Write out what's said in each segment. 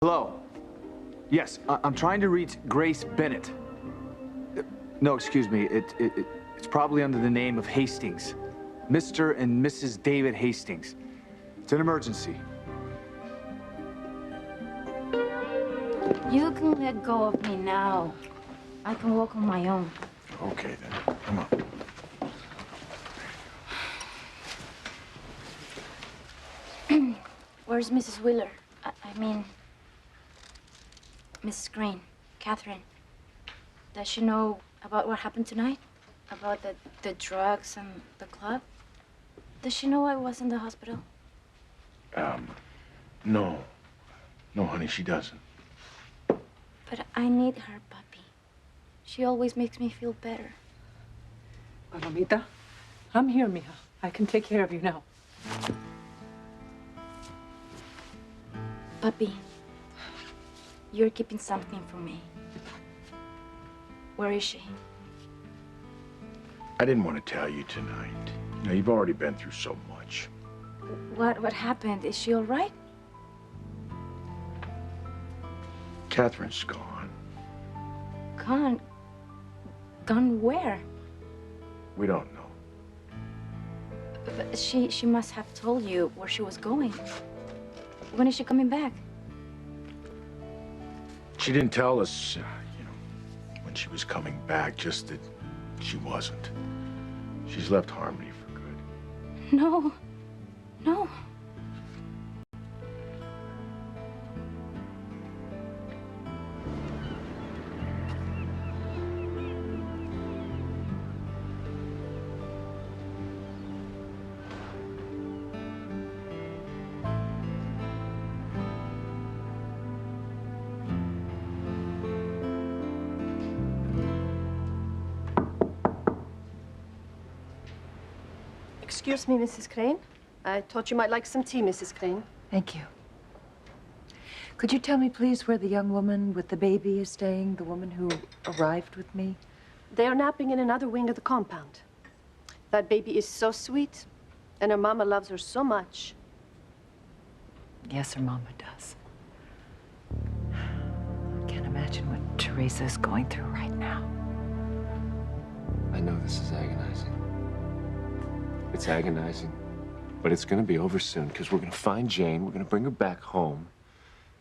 Hello? Yes, I'm trying to reach Grace Bennett. No, excuse me. It's probably under the name of Hastings. Mr. and Mrs. David Hastings. It's an emergency. You can let go of me now. I can walk on my own. Okay, then. Come on. Where's Mrs. Wheeler? I mean, Mrs. Green, Catherine. Does she know about what happened tonight? About the drugs and the club? Does she know I was in the hospital? No. No, honey, she doesn't. But I need her, puppy. She always makes me feel better. Palomita, I'm here, mija. I can take care of you now. Puppy, you're keeping something from me. Where is she? I didn't want to tell you tonight. You know, you've already been through so much. What happened? Is she all right? Catherine's gone. Gone? Gone where? We don't know. But she must have told you where she was going. When is she coming back? She didn't tell us, when she was coming back, just that she wasn't. She's left Harmony for good. No. No. Excuse me, Mrs. Crane. I thought you might like some tea, Mrs. Crane. Thank you. Could you tell me, please, where the young woman with the baby is staying, the woman who arrived with me? They are napping in another wing of the compound. That baby is so sweet, and her mama loves her so much. Yes, her mama does. I can't imagine what Teresa is going through right now. I know this is agonizing. It's agonizing, but it's going to be over soon because we're going to find Jane, we're going to bring her back home,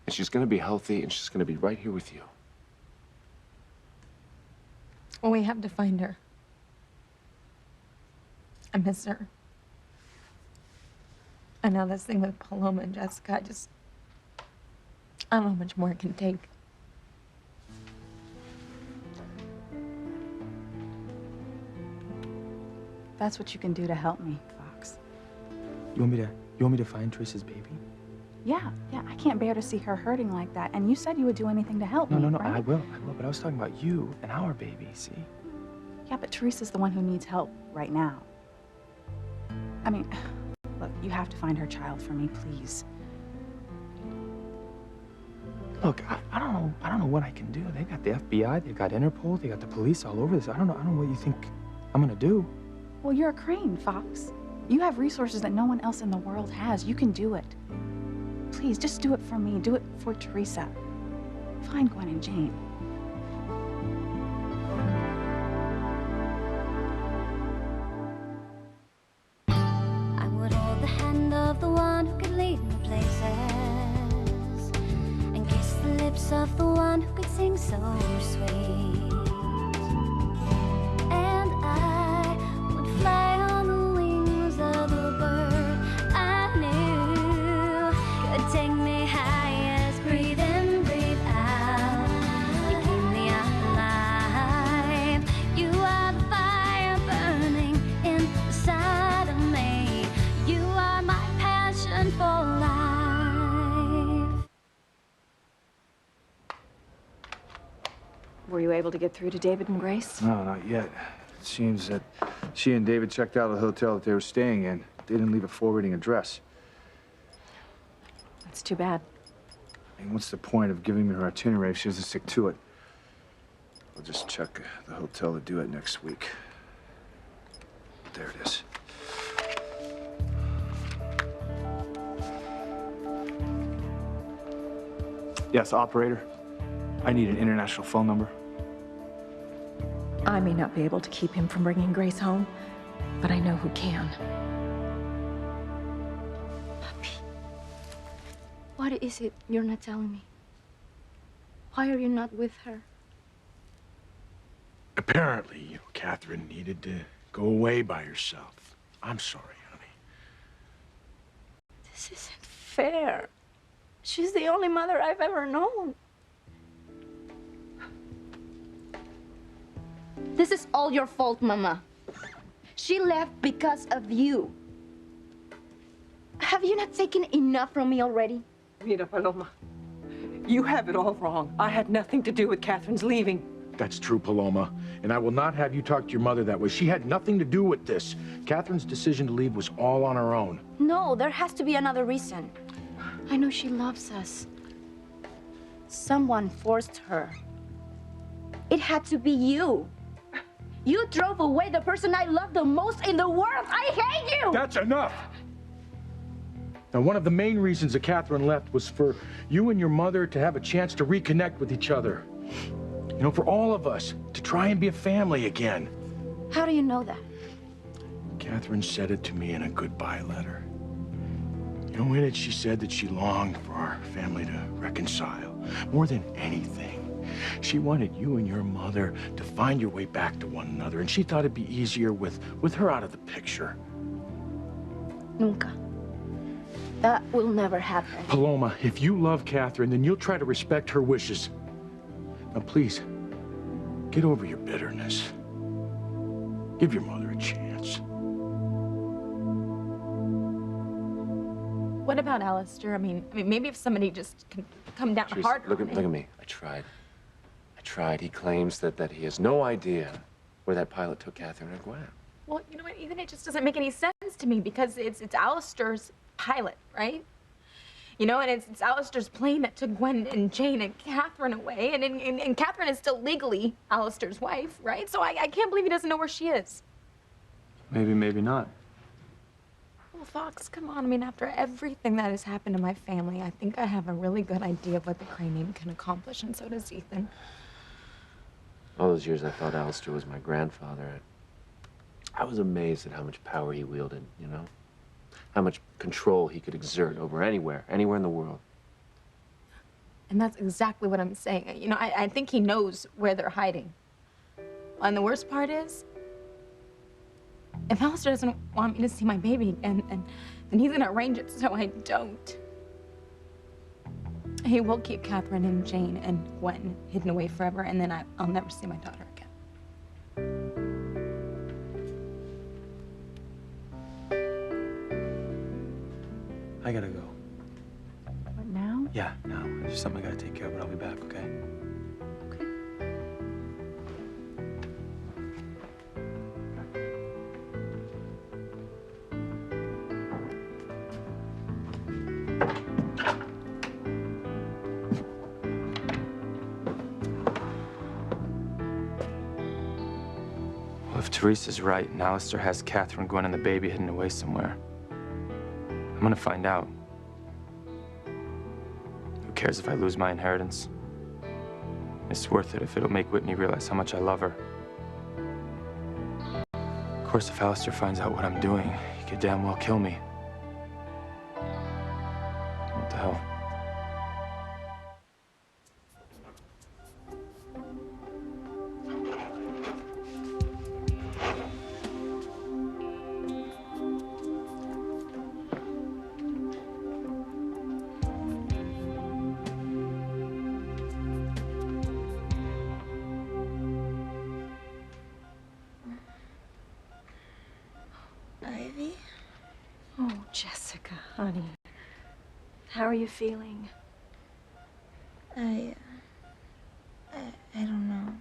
and she's going to be healthy, and she's going to be right here with you. Well, we have to find her. I miss her. I know this thing with Paloma and Jessica, I don't know how much more it can take. That's what you can do to help me, Fox. You want me to find Teresa's baby? Yeah, I can't bear to see her hurting like that. And you said you would do anything to help me, No, right? I will. But I was talking about you and our baby, see? Yeah, but Teresa's the one who needs help right now. I mean, look, you have to find her child for me, please. Look, I don't know what I can do. They got the FBI, they got Interpol, they got the police all over this. I don't know what you think I'm gonna do. Well, you're a Crane, Fox. You have resources that no one else in the world has. You can do it. Please, just do it for me. Do it for Teresa. Find Gwen and Jane. I would hold the hand of the one who could lead me places and kiss the lips of the one who could sing so sweet. And I would fly on the wings of the bird I knew could take me highest. Breathe in, breathe out. You keep me alive. You are the fire burning inside of me. You are my passion for life. Were you able to get through to David and Grace? No, not yet. It seems that she and David checked out of the hotel that they were staying in. They didn't leave a forwarding address. That's too bad. I mean, what's the point of giving me her itinerary if she doesn't stick to it? I'll just check the hotel to do it next week. There it is. Yes, operator. I need an international phone number. I may not be able to keep him from bringing Grace home, but I know who can. Papi, what is it you're not telling me? Why are you not with her? Apparently, Catherine needed to go away by herself. I'm sorry, honey. This isn't fair. She's the only mother I've ever known. This is all your fault, Mama. She left because of you. Have you not taken enough from me already? Mira, Paloma, you have it all wrong. I had nothing to do with Catherine's leaving. That's true, Paloma. And I will not have you talk to your mother that way. She had nothing to do with this. Catherine's decision to leave was all on her own. No, there has to be another reason. I know she loves us. Someone forced her. It had to be you. You drove away the person I love the most in the world. I hate you! That's enough! Now, one of the main reasons that Catherine left was for you and your mother to have a chance to reconnect with each other. You know, for all of us, to try and be a family again. How do you know that? Catherine said it to me in a goodbye letter. You know, in it, she said that she longed for our family to reconcile. More than anything, she wanted you and your mother to find your way back to one another, and she thought it'd be easier with her out of the picture. Nunca. That will never happen. Paloma, if you love Catherine, then you'll try to respect her wishes. Now, please, get over your bitterness. Give your mother a chance. What about Alistair? I mean, maybe if somebody just can come down harder. Look at me. I tried. He claims that he has no idea where that pilot took Catherine and Gwen. Well, you know what? Even it just doesn't make any sense to me because it's Alistair's pilot, right? You know, and it's Alistair's plane that took Gwen and Jane and Catherine away, and Catherine is still legally Alistair's wife, right? So I can't believe he doesn't know where she is. Maybe, maybe not. Well, Fox, come on. I mean, after everything that has happened to my family, I think I have a really good idea of what the Crane name can accomplish, and so does Ethan. All those years I thought Alistair was my grandfather. I was amazed at how much power he wielded, you know? How much control he could exert over anywhere in the world. And that's exactly what I'm saying. You know, I think he knows where they're hiding. And the worst part is, if Alistair doesn't want me to see my baby, and he's gonna arrange it so I don't. He will keep Catherine and Jane and Gwen hidden away forever, and then I'll never see my daughter again. I gotta go. What, now? Yeah, no. There's something I gotta take care of, but I'll be back, okay? Okay. Well, if Teresa's right and Alistair has Catherine, Gwen, and the baby hidden away somewhere, I'm gonna find out. Who cares if I lose my inheritance? It's worth it if it'll make Whitney realize how much I love her. Of course, if Alistair finds out what I'm doing, he could damn well kill me. What the hell? Ivy? Oh, Jessica, honey. How are you feeling? I don't know.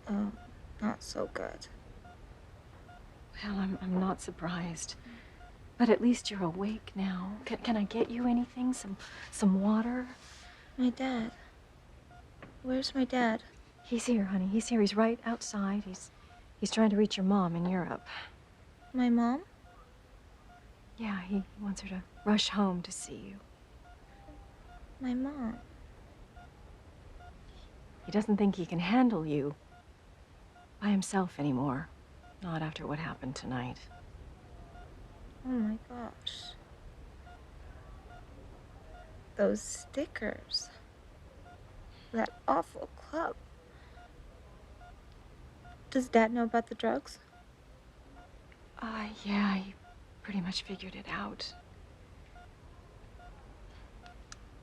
Oh, not so good. Well, I'm not surprised. But at least you're awake now. Can I get you anything? Some water? My dad. Where's my dad? He's here, honey. He's here. He's right outside. He's trying to reach your mom in Europe. My mom? Yeah, he wants her to rush home to see you. my mom. He doesn't think he can handle you by himself anymore. Not after what happened tonight. Oh my gosh. Those stickers. That awful club. Does Dad know about the drugs? Yeah, he pretty much figured it out.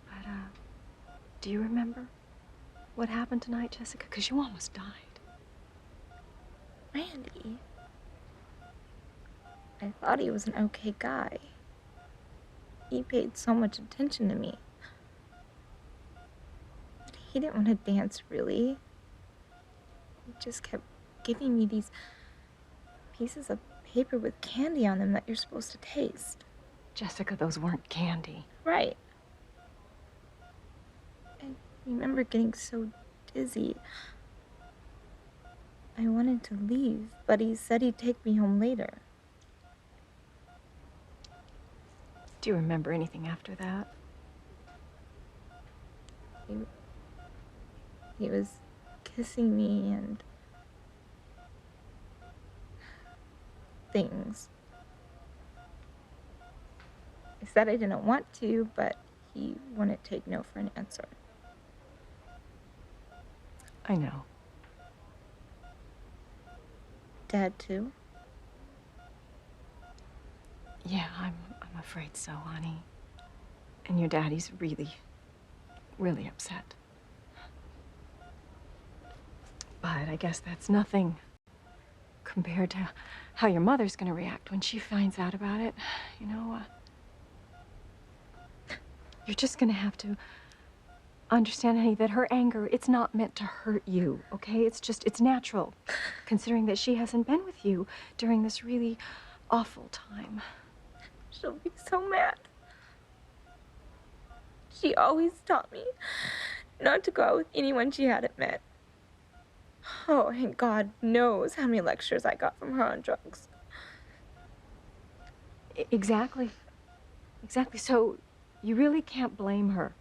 But, do you remember what happened tonight, Jessica? Because you almost died. Randy. I thought he was an okay guy. He paid so much attention to me. But he didn't want to dance, really. He just kept giving me these pieces of paper with candy on them that you're supposed to taste. Jessica, those weren't candy. Right. I remember getting so dizzy. I wanted to leave, but he said he'd take me home later. Do you remember anything after that? He was kissing me and things. I said I didn't want to, but he wouldn't take no for an answer. I know. Dad, too? Yeah, I'm afraid so, honey. And your daddy's really, really upset. But I guess that's nothing compared to how your mother's gonna react when she finds out about it. You know, you're just gonna have to understand, honey, that her anger, it's not meant to hurt you, okay? It's natural, considering that she hasn't been with you during this really awful time. She'll be so mad. She always taught me not to go out with anyone she hadn't met. Oh, and God knows how many lectures I got from her on drugs. Exactly. Exactly. So you really can't blame her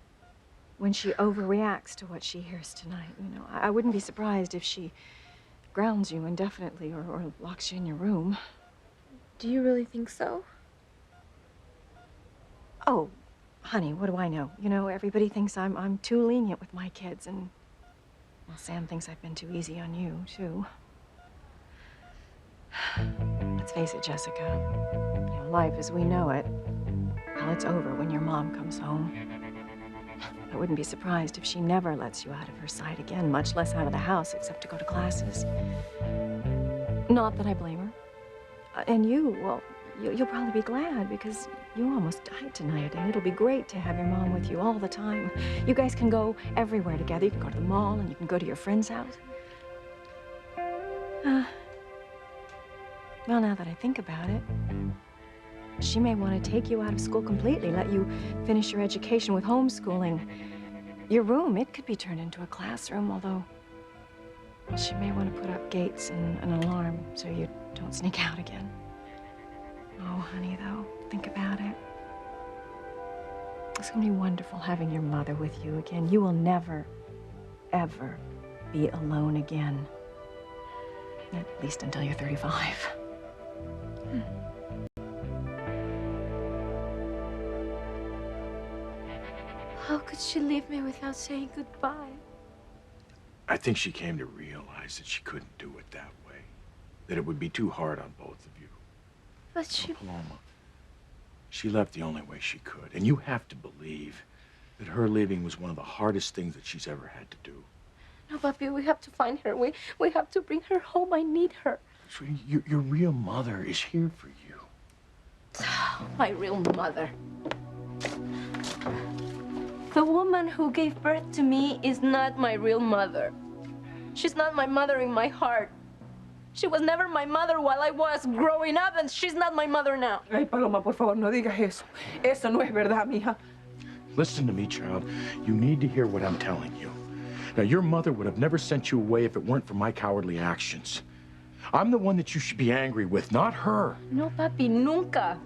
when she overreacts to what she hears tonight. You know, I wouldn't be surprised if she grounds you indefinitely or locks you in your room. Do you really think so? Oh, honey, what do I know? You know, everybody thinks I'm too lenient with my kids, and well, Sam thinks I've been too easy on you, too. Let's face it, Jessica. You know, life as we know it, well, it's over when your mom comes home. I wouldn't be surprised if she never lets you out of her sight again, much less out of the house, except to go to classes. Not that I blame her. And you, well, you'll probably be glad because you almost died tonight, and it'll be great to have your mom with you all the time. You guys can go everywhere together. You can go to the mall, and you can go to your friend's house. Well, now that I think about it, she may want to take you out of school completely, let you finish your education with homeschooling. Your room, it could be turned into a classroom, although well, she may want to put up gates and an alarm so you don't sneak out again. Oh, honey, though, think about it. It's going to be wonderful having your mother with you again. You will never, ever be alone again. At least until you're 35. How could she leave me without saying goodbye? I think she came to realize that she couldn't do it that way. That it would be too hard on both of you. But she... Paloma, she left the only way she could. And you have to believe that her leaving was one of the hardest things that she's ever had to do. No, Papi, we have to find her. We have to bring her home. I need her. Sweetie, your real mother is here for you. My real mother. The woman who gave birth to me is not my real mother. She's not my mother in my heart. She was never my mother while I was growing up, and she's not my mother now. Ay, Paloma, por favor, no digas eso. Eso no es verdad, mija. Listen to me, child. You need to hear what I'm telling you. Now, your mother would have never sent you away if it weren't for my cowardly actions. I'm the one that you should be angry with, not her. No, Papi, nunca.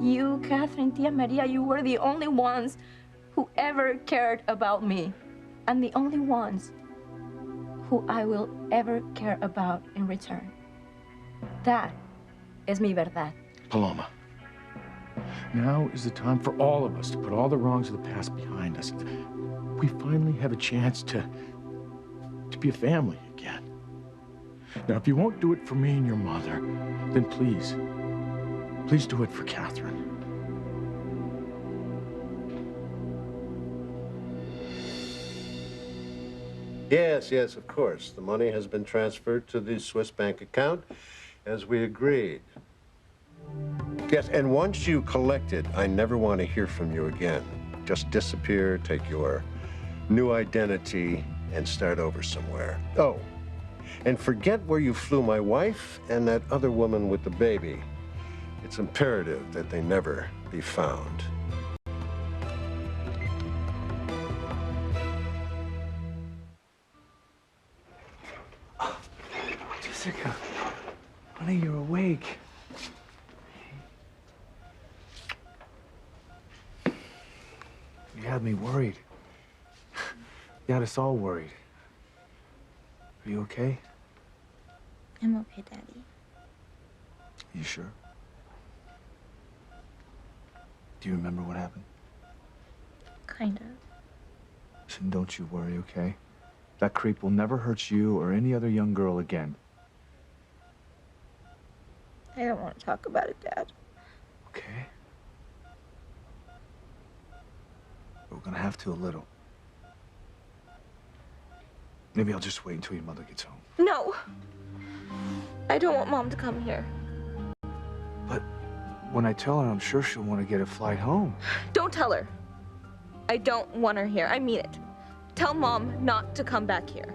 You, Catherine, Tia Maria, you were the only ones who ever cared about me, and the only ones who I will ever care about in return. That is mi verdad. Paloma, now is the time for all of us to put all the wrongs of the past behind us. We finally have a chance to be a family again. Now, if you won't do it for me and your mother, then please do it for Catherine. Yes, yes, of course. The money has been transferred to the Swiss bank account, as we agreed. Yes, and once you collect it, I never want to hear from you again. Just disappear, take your new identity, and start over somewhere. Oh, and forget where you flew my wife and that other woman with the baby. It's imperative that they never be found. Jessica, honey, you're awake. You had me worried. You had us all worried. Are you okay? I'm okay, Daddy. You sure? Do you remember what happened? Kinda. Listen, don't you worry, okay? That creep will never hurt you or any other young girl again. I don't want to talk about it, Dad. Okay? We're gonna have to a little. Maybe I'll just wait until your mother gets home. No! I don't want Mom to come here. But when I tell her, I'm sure she'll want to get a flight home. Don't tell her. I don't want her here. I mean it. Tell Mom not to come back here.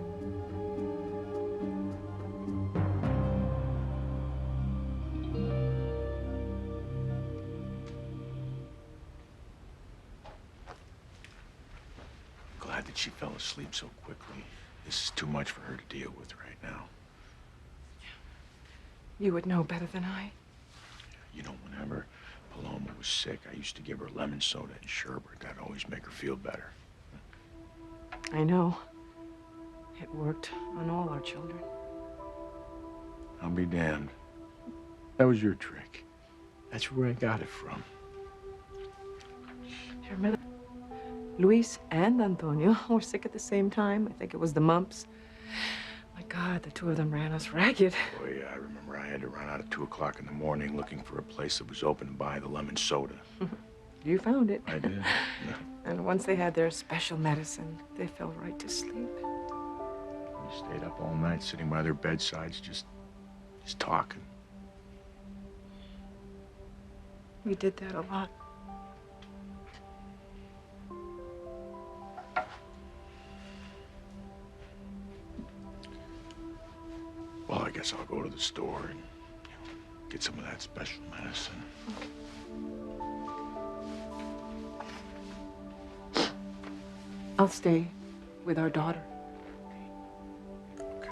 Glad that she fell asleep so quickly. This is too much for her to deal with right now. You would know better than I. You know, whenever Paloma was sick, I used to give her lemon soda and sherbet. That'd always make her feel better. I know. It worked on all our children. I'll be damned. That was your trick. That's where I got it from. Your mother, Luis and Antonio were sick at the same time. I think it was the mumps. My God, the two of them ran us ragged. Oh, yeah, I remember I had to run out at 2 o'clock in the morning looking for a place that was open to buy the lemon soda. You found it. I did. Yeah. And once they had their special medicine, they fell right to sleep. We stayed up all night sitting by their bedsides, just talking. We did that a lot. Well, I guess I'll go to the store and get some of that special medicine. I'll stay with our daughter. Okay.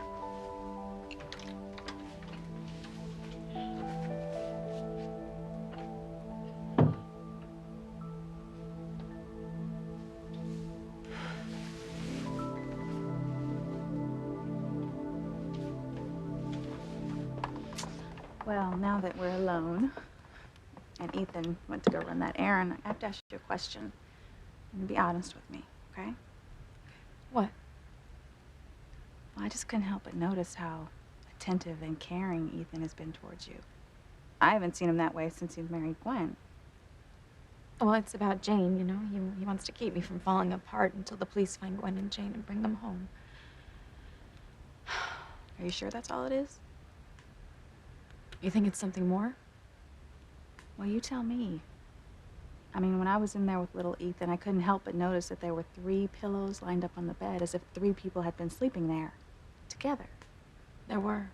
Well, now that we're alone, and Ethan went to go run that errand, I have to ask you a question. And be honest with me, okay? What? Well, I just couldn't help but notice how attentive and caring Ethan has been towards you. I haven't seen him that way since he married Gwen. Well, it's about Jane, you know. He wants to keep me from falling apart until the police find Gwen and Jane and bring them home. Are you sure that's all it is? You think it's something more? Well, you tell me. I mean, when I was in there with little Ethan, I couldn't help but notice that there were 3 pillows lined up on the bed, as if 3 people had been sleeping there, together. There were.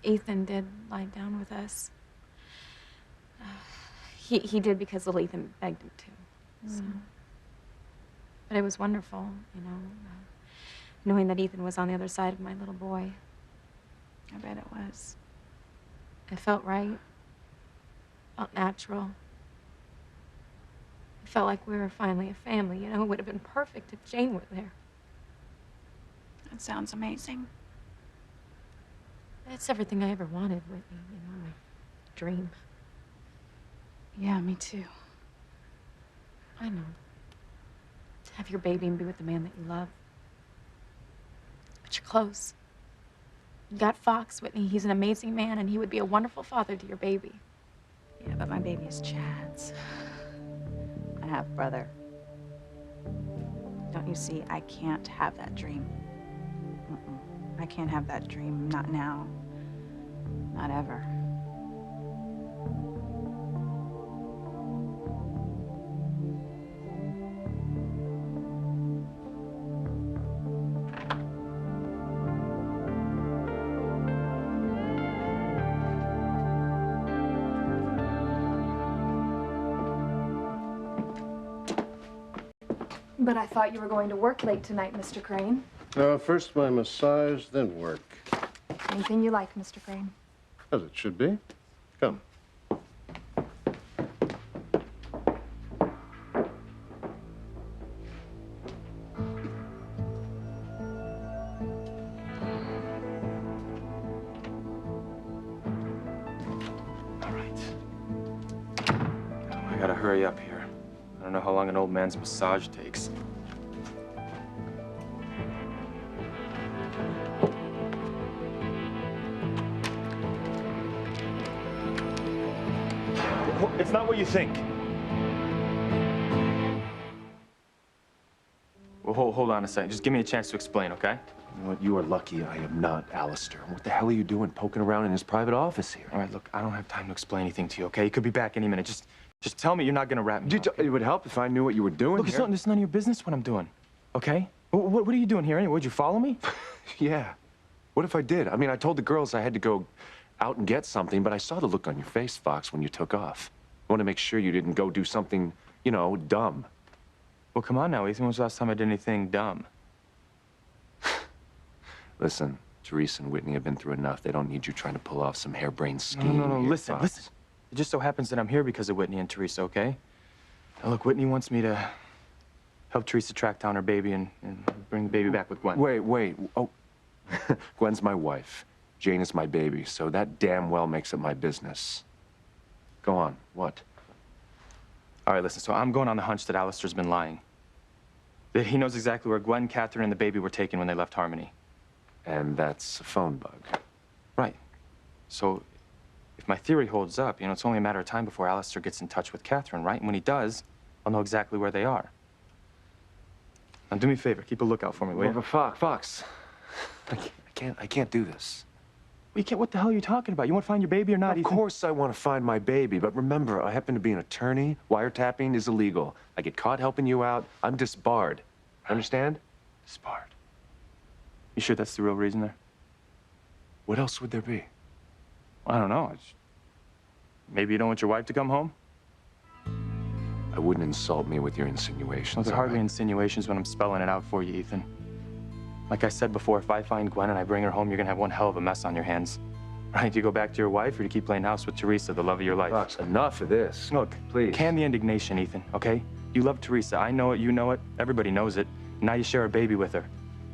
Ethan did lie down with us. He did because little Ethan begged him to. So. But it was wonderful, you know, knowing that Ethan was on the other side of my little boy. I bet it was. It felt right. Felt natural. felt like we were finally a family, you know? It would have been perfect if Jane were there. That sounds amazing. It's everything I ever wanted, Whitney, you know, my dream. Yeah, me too. I know. To have your baby and be with the man that you love. But you're close. You got Fox, Whitney. He's an amazing man, and he would be a wonderful father to your baby. Yeah, but my baby is Chad's. My half-brother. Don't you see? I can't have that dream. I can't have that dream. Not now. Not ever. But I thought you were going to work late tonight, Mr. Crane. First my massage, then work. Anything you like, Mr. Crane. As it should be. Come. All right. I gotta hurry up here. I don't know how long an old man's massage takes. It's not what you think. Well, hold on a second. Just give me a chance to explain, okay? You know what? You are lucky I am not Alistair. What the hell are you doing poking around in his private office here? All right, look, I don't have time to explain anything to you, okay? He could be back any minute. Just tell me you're not gonna rat me out, okay? It would help if I knew what you were doing. Look, it's none of your business what I'm doing, okay? What are you doing here anyway? Would you follow me? Yeah. What if I did? I mean, I told the girls I had to go out and get something, but I saw the look on your face, Fox, when you took off. I want to make sure you didn't go do something, you know, dumb. Well, come on now, Ethan. When was the last time I did anything dumb? Listen, Teresa and Whitney have been through enough. They don't need you trying to pull off some harebrained scheme. No, here, listen. Fox. It just so happens that I'm here because of Whitney and Teresa, okay? Now, look, Whitney wants me to help Teresa track down her baby and bring the baby back with Gwen. Wait. Oh, Gwen's my wife. Jane is my baby, so that damn well makes it my business. Go on. What? All right, listen, so I'm going on the hunch that Alistair's been lying. That he knows exactly where Gwen, Catherine, and the baby were taken when they left Harmony. And that's a phone bug. Right. So, if my theory holds up, you know, it's only a matter of time before Alistair gets in touch with Catherine, right? And when he does, I'll know exactly where they are. Now, do me a favor. Keep a lookout for me, will you? Well, Fox. I can't do this. Well, you can't. What the hell are you talking about? You want to find your baby or not? Of course I want to find my baby, but remember, I happen to be an attorney. Wiretapping is illegal. I get caught helping you out, I'm disbarred. Understand? Disbarred. You sure that's the real reason there? What else would there be? I don't know. Maybe you don't want your wife to come home? I wouldn't insult me with your insinuations. Well, they're hardly insinuations when I'm spelling it out for you, Ethan. Like I said before, if I find Gwen and I bring her home, you're gonna have one hell of a mess on your hands. Right? Do you go back to your wife, or do you keep playing house with Teresa, the love of your life? Fox, enough of this. Look, please. Can the indignation, Ethan, okay? You love Teresa. I know it, you know it, everybody knows it. Now you share a baby with her.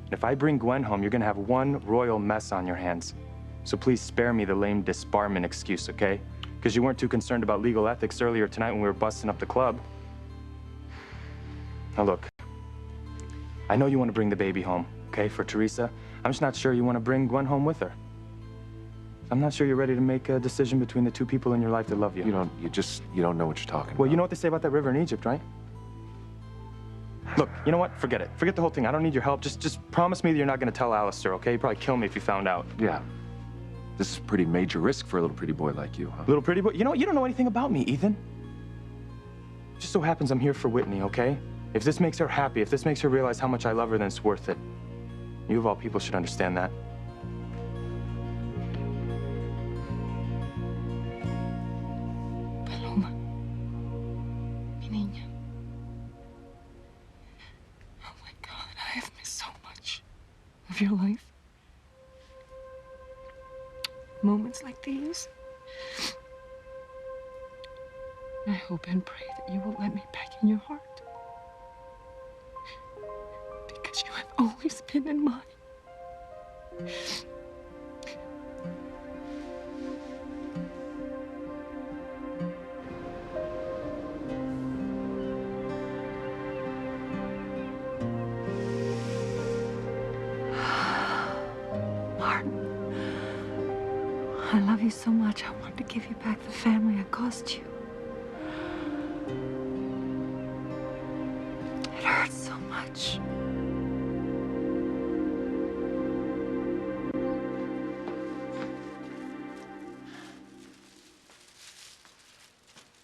And if I bring Gwen home, you're gonna have one royal mess on your hands. So please spare me the lame disbarment excuse, okay? Because you weren't too concerned about legal ethics earlier tonight when we were busting up the club. Now look, I know you want to bring the baby home, okay, for Teresa. I'm just not sure you want to bring Gwen home with her. I'm not sure you're ready to make a decision between the two people in your life that love you. You don't know what you're talking about. Well, you know what they say about that river in Egypt, right? Look, you know what? Forget it. Forget the whole thing. I don't need your help. Just promise me that you're not going to tell Alistair, okay? He'd probably kill me if you found out. Yeah. This is pretty major risk for a little pretty boy like you, huh? Little pretty boy? You know what? You don't know anything about me, Ethan. It just so happens I'm here for Whitney, okay? If this makes her happy, if this makes her realize how much I love her, then it's worth it. You of all people should understand that. Paloma. Mi niña. Oh my God, I have missed so much of your life. Moments like these. I hope and pray that you will let me back in your heart. Because you have always been in mine. Martin, I love you so much. I want to give you back the family I caused you. It hurts so much.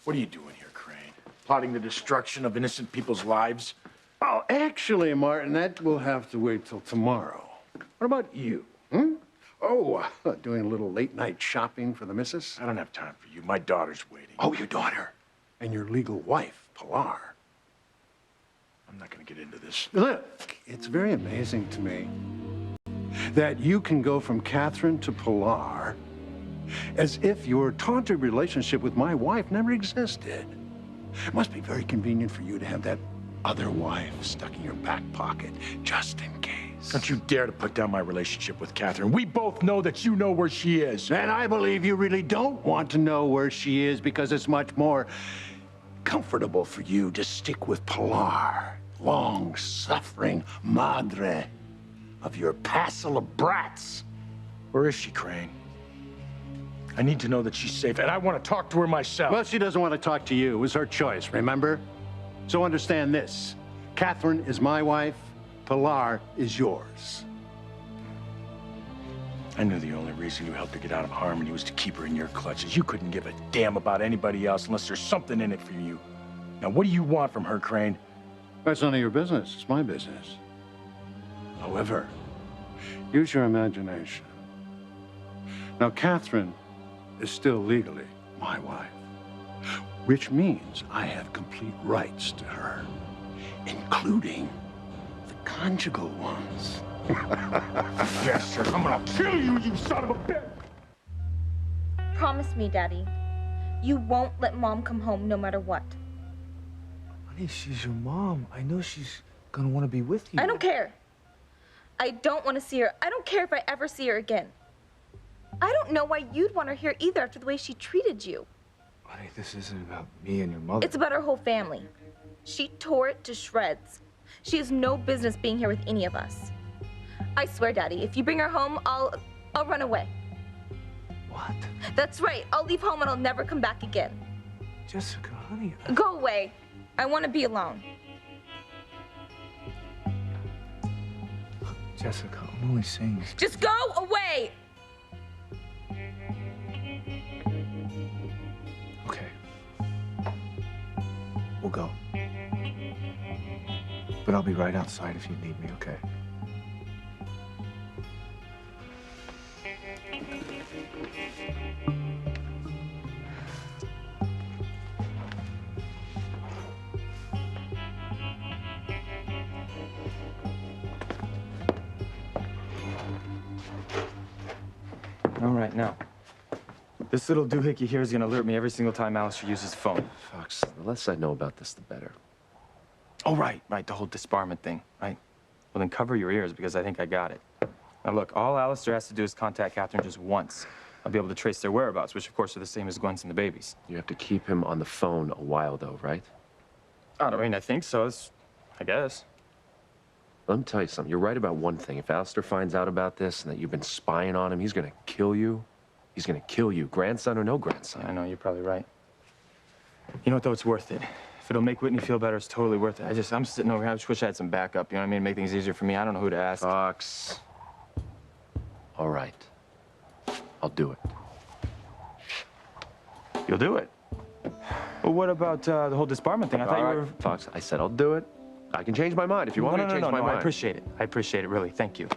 What are you doing here, Crane? Plotting the destruction of innocent people's lives? Oh, actually, Martin, that will have to wait till tomorrow. What about you? Oh, doing a little late-night shopping for the missus? I don't have time for you. My daughter's waiting. Oh, your daughter. And your legal wife, Pilar. I'm not gonna get into this. Look, it's very amazing to me that you can go from Catherine to Pilar as if your taunted relationship with my wife never existed. It must be very convenient for you to have that other wife stuck in your back pocket, just in case. Don't you dare to put down my relationship with Catherine. We both know that you know where she is. And I believe you really don't want to know where she is because it's much more comfortable for you to stick with Pilar, long-suffering madre of your passel of brats. Where is she, Crane? I need to know that she's safe, and I want to talk to her myself. Well, she doesn't want to talk to you. It was her choice, remember? So understand this. Catherine is my wife. Pilar is yours. I knew the only reason you helped her get out of harmony was to keep her in your clutches. You couldn't give a damn about anybody else unless there's something in it for you. Now, what do you want from her, Crane? That's none of your business. It's my business. However, use your imagination. Now, Catherine is still legally my wife, which means I have complete rights to her, including the conjugal ones. Yes, sir. I'm gonna kill you, you son of a bitch! Promise me, Daddy, you won't let Mom come home no matter what. Honey, she's your mom. I know she's gonna want to be with you. I don't care. I don't want to see her. I don't care if I ever see her again. I don't know why you'd want her here either after the way she treated you. Honey, this isn't about me and your mother. It's about our whole family. She tore it to shreds. She has no business being here with any of us. I swear, Daddy, if you bring her home, I'll run away. What? That's right. I'll leave home and I'll never come back again. Jessica, honey. Go away. I want to be alone. Jessica, I'm only saying this. Just go away! Okay. We'll go. But I'll be right outside if you need me, okay? All right, now. This little doohickey here is gonna alert me every single time Alistair uses the phone. Fox, the less I know about this, the better. Oh, right, the whole disbarment thing, right? Well, then cover your ears, because I think I got it. Now, look, all Alistair has to do is contact Catherine just once. I'll be able to trace their whereabouts, which, of course, are the same as Gwen's and the baby's. You have to keep him on the phone a while, though, right? I think so. I guess. Let me tell you something. You're right about one thing. If Alistair finds out about this and that you've been spying on him, he's gonna kill you. He's gonna kill you, grandson or no grandson. Yeah, I know, you're probably right. You know what, though? It's worth it. If it'll make Whitney feel better, it's totally worth it. I'm sitting over here. I just wish I had some backup, you know what I mean? Make things easier for me. I don't know who to ask. Fox. All right. I'll do it. You'll do it? Well, what about the whole disbarment thing? I thought you were... Fox, I said I'll do it. I can change my mind if you want me to change my mind. I appreciate it. I appreciate it, really. Thank you.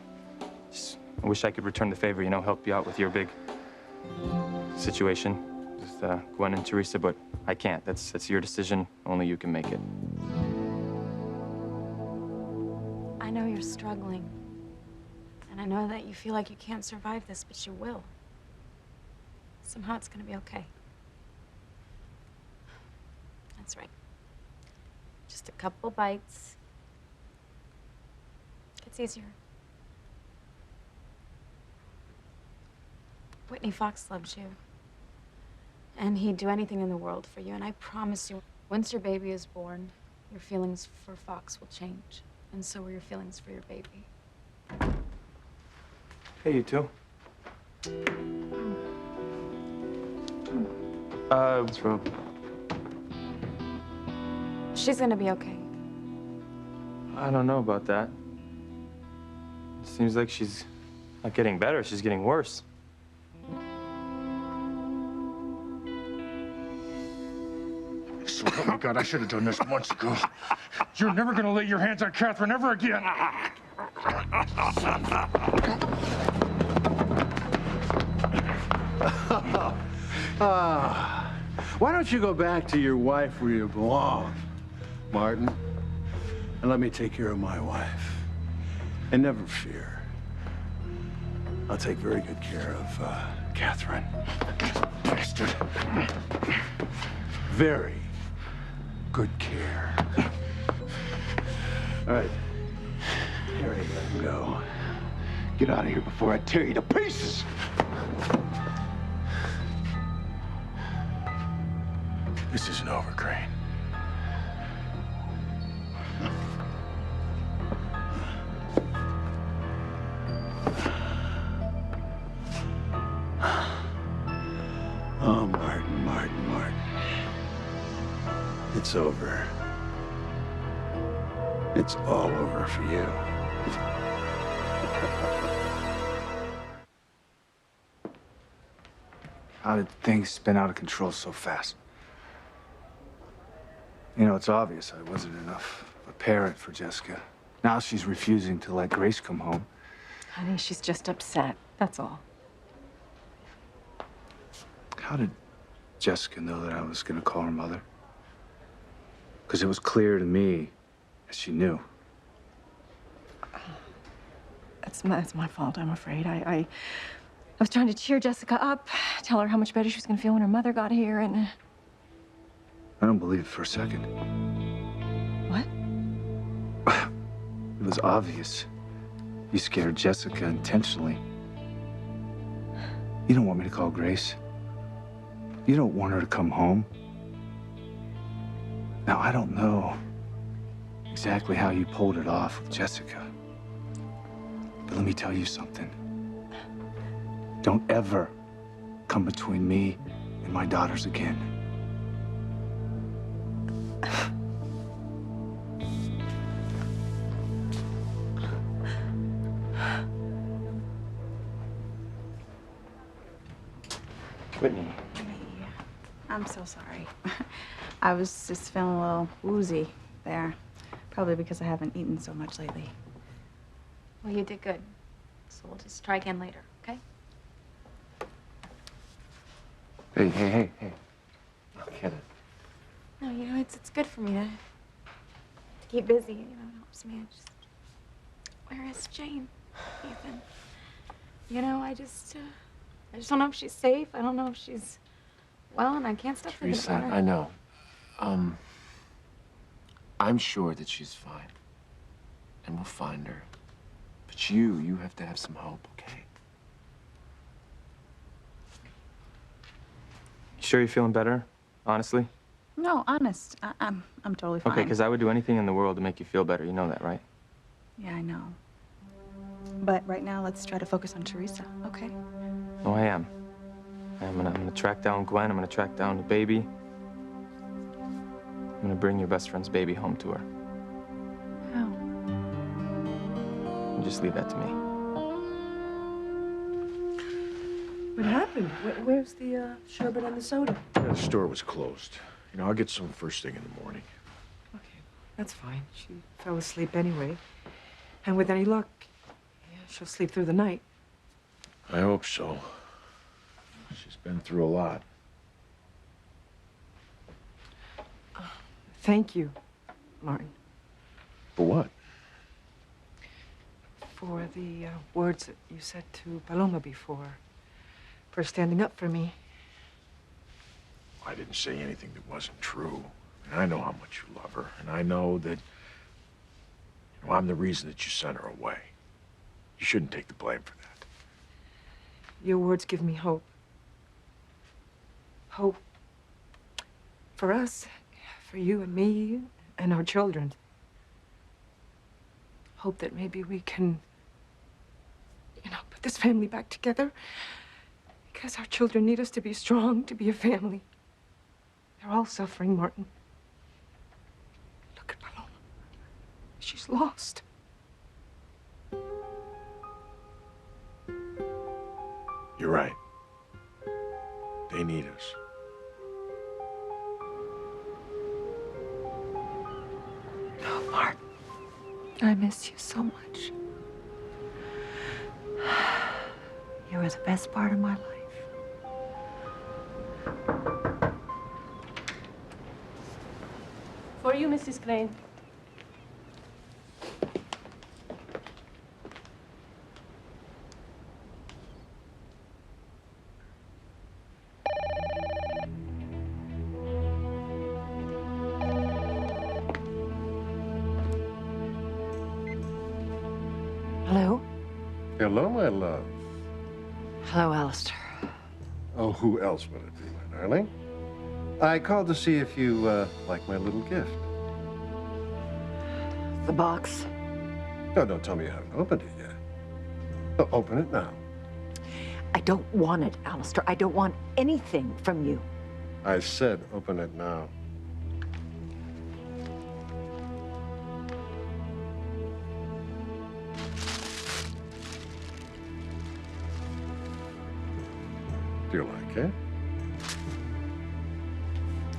I wish I could return the favor, help you out with your big situation with Gwen and Teresa, but I can't. That's your decision. Only you can make it. I know you're struggling. And I know that you feel like you can't survive this, but you will. Somehow it's gonna be okay. That's right. Just a couple bites. Gets easier. Whitney Fox loves you. And he'd do anything in the world for you. And I promise you, once your baby is born, your feelings for Fox will change. And so will your feelings for your baby. Hey, you two. What's wrong? She's gonna be okay. I don't know about that. It seems like she's not getting better, she's getting worse. Oh my God, I should have done this months ago. You're never gonna lay your hands on Catherine ever again. Why don't you go back to your wife where you belong, Martin? And let me take care of my wife. And never fear. I'll take very good care of Catherine. Bastard. Very good care. All right. Harry, let him go. Get out of here before I tear you to pieces. This isn't over, Crane. Oh, Martin. It's over. It's all over for you. How did things spin out of control so fast? You know, it's obvious I wasn't enough of a parent for Jessica. Now she's refusing to let Grace come home. Honey, she's just upset. That's all. How did Jessica know that I was going to call her mother? Because it was clear to me that she knew. It's my fault, I'm afraid. I was trying to cheer Jessica up, tell her how much better she was going to feel when her mother got here, and... I don't believe it for a second. What? It was obvious. You scared Jessica intentionally. You don't want me to call Grace. You don't want her to come home. Now, I don't know exactly how you pulled it off with Jessica. But let me tell you something. Don't ever come between me and my daughters again. Whitney. I'm so sorry. I was just feeling a little woozy there. Probably because I haven't eaten so much lately. Well, you did good. So we'll just try again later, okay? Hey. I'll get it. No, you know, it's good for me to keep busy. You know, it helps me. Where is Jane, Ethan? You know, I just don't know if she's safe. I don't know if she's well, and I can't stop thinking Teresa, about her. I know. I'm sure that she's fine. And we'll find her. But you have to have some hope, okay? You sure you're feeling better? Honestly? No, honest. I'm totally fine. Okay, because I would do anything in the world to make you feel better. You know that, right? Yeah, I know. But right now, let's try to focus on Teresa, okay? Oh, I am. I'm gonna track down Gwen. I'm gonna track down the baby. I'm gonna bring your best friend's baby home to her. How? You just leave that to me. What happened? Where's the sherbet and the soda? Yeah, the store was closed. You know, I'll get some first thing in the morning. Okay, that's fine. She fell asleep anyway. And with any luck, yeah, she'll sleep through the night. I hope so. She's been through a lot. Thank you, Martin. For what? For the words that you said to Paloma before. For standing up for me. I didn't say anything that wasn't true. And I know how much you love her, and I know that I'm the reason that you sent her away. You shouldn't take the blame for that. Your words give me hope. Hope for us, for you and me, and our children. Hope that maybe we can, put this family back together. Because our children need us to be strong, to be a family. They're all suffering, Martin. Look at Paloma. She's lost. You're right. They need us. Oh, Martin, I miss you so much. You were the best part of my life. For you, Mrs. Crane. Hello? Hello, my love. Hello, Alistair. Oh, who else would it be, my darling? I called to see if you like my little gift. The box. No, don't tell me you haven't opened it yet. Oh, open it now. I don't want it, Alistair. I don't want anything from you. I said open it now. Do you like it?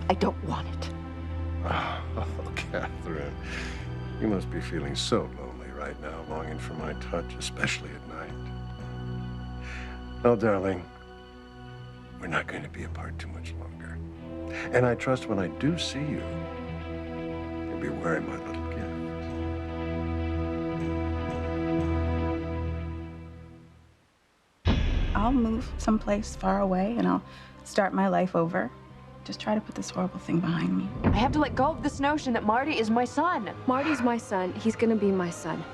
I don't want it. Oh, Catherine, you must be feeling so lonely right now, longing for my touch, especially at night. No, darling, we're not going to be apart too much longer. And I trust when I do see you, you'll be wearing my little gift. I'll move someplace far away and I'll start my life over. Just try to put this horrible thing behind me. I have to let go of this notion that Marty is my son. Marty's my son. He's gonna be my son.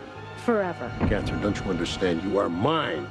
Forever. Catherine, don't you understand? You are mine.